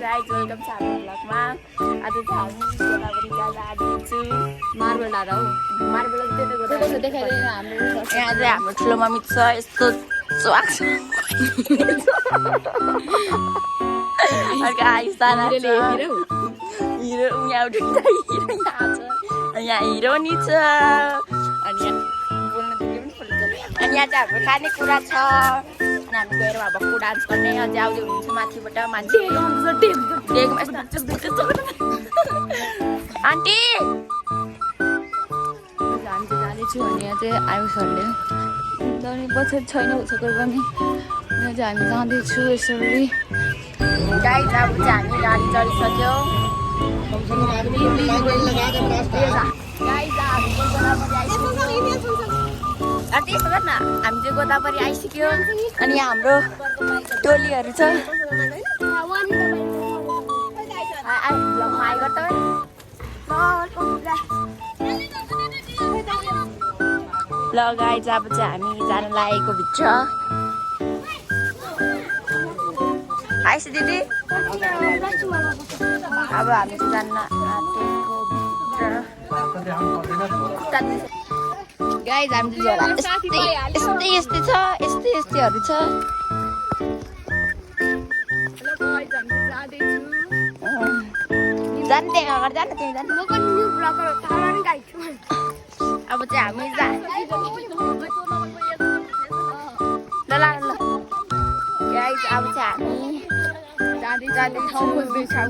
Guys welcome छ हाम्रो ब्लगमा। आज चाहिँ हामी गोदावरी जाँदैछु मार्बल डाँडा हो। मार्बल त्यतै देखाइदिनु हाम्रो। यहाँ चाहिँ हाम्रो ठुलो मम्मी छ यस्तो स्वाग छ। अर्को आइसाना छ। हिरो यहाँ उठ्दा हिरो यहाँ छ। यहाँ हिरो नि छ। अनि यहाँ बोल्नु दिनु पनि फुल्छ। अनि यहाँ चाहिँ हाम्रो खानेकुरा छ। अनि हामी गएर अब को डान्स गर्ने अझै आउँदै हुनुहुन्छ माथिबाट मान्छे। आन्टी हामी चाहिँ जाँदैछु अनि यहाँ चाहिँ आयुषहरूले जाने पछाडि छैन उसको पनि। यहाँ चाहिँ हामी जाँदैछु यसरी। गाइस अब चाहिँ हामी गाडी चढिसक्यो। त्यसो गर्न हामी चाहिँ गोदावरी आइसक्यो। अनि यहाँ हाम्रो टोलीहरू छ। ल गाइस अब चाहिँ हामी जान लागेको भित्र। आइस दिदी अब हामी चाहिँ जान आँटेको भित्र। गाइस हामी चाहिँ झोला यस्तै छ यस्तैहरू छ। जान्दै अगाडि जानु तिमी जानु। अब चाहिँ हामी गाइस अब चाहिँ हामी जाँदै ठाउँ खोज्दैछौँ।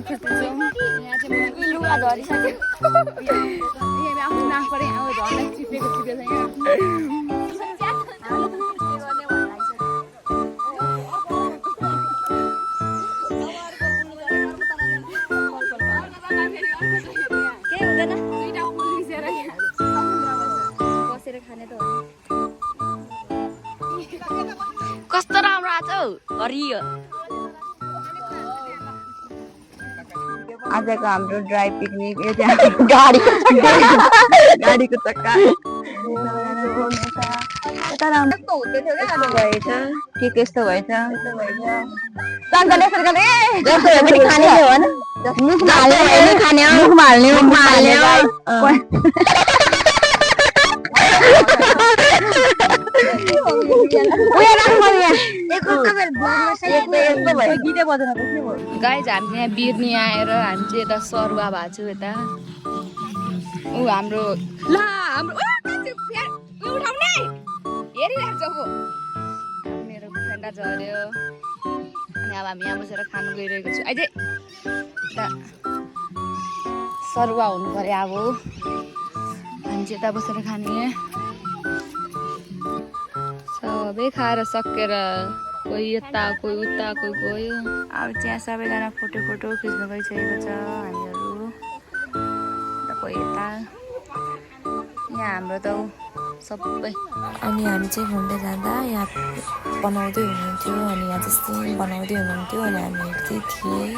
यहाँ चाहिँ लुगा झरिसक्यो। आफ्नो नाक पऱ्यो यहाँ झर्न चिपेको छ यहाँ। कस्तो राम्रो आएको छ हौ हरियो। आजको हाम्रो ड्राई पिकनिक यो चाहिँ गाडीको चक्का यता राम्रो भएछ के कस्तो भएछ। खाने हो गाइस हामी यहाँ बिर्नी आएर हामी चाहिँ यता सरुवा भएको छु यता। ऊ हाम्रो मेरो फेन्डा झऱ्यो। अनि अब हामी यहाँ बसेर खानु गइरहेको छु। अहिले सरुवा हुनु पर्यो अब हामी चाहिँ यता बसेर खाने। सबै खाएर सकेर कोही यता कोही उता कोही गयो। अब चाहिँ सबैजना फोटो खिच्नु गइसकेको छ हामीहरू। कोही यता यहाँ हाम्रो त सबै। अनि हामी चाहिँ घुम्दै जाँदा यहाँ बनाउँदै हुनुहुन्थ्यो। अनि यहाँ चाहिँ सिन बनाउँदै हुनुहुन्थ्यो। अनि हामीहरू चाहिँ थिएँ।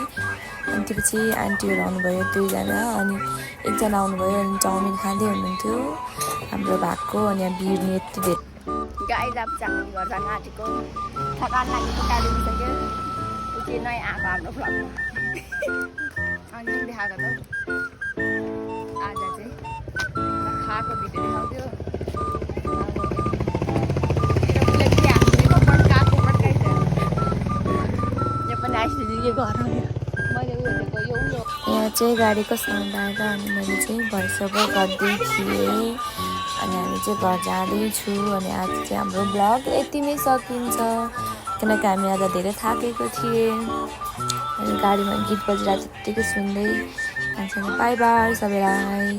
अनि त्यसपछि आन्टीहरू आउनुभयो 2जना। अनि एकजना आउनुभयो अनि चाउमिन खाँदै हुनुहुन्थ्यो हाम्रो भएको। अनि यहाँ बिर्नी यति धेरै गाइस अब चाहिँ हामी घर जान आँटेको। थकान लागेको टाढिसक्यो। ऊ चाहिँ नयाँ आएको हाम्रो ब्लगमा। अनि देखाएको त आज चाहिँ खाएको भिडियो देखाउँथ्यो। यो पनि आइसक्यो घर मैले यहाँ चाहिँ गाडीको साउन्ड आएर अनि मैले चाहिँ भइसक्यो गर्दै थिएँ। अनि हामी चाहिँ घर जाँदैछु। अनि आज चाहिँ हाम्रो ब्लग यतिमै सकिन्छ किनकि हामी आज धेरै थाकेको थिएँ। अनि गाडीमा गीत बजिरहेको त्यत्तिकै सुन्दै बाई बाई सबैलाई।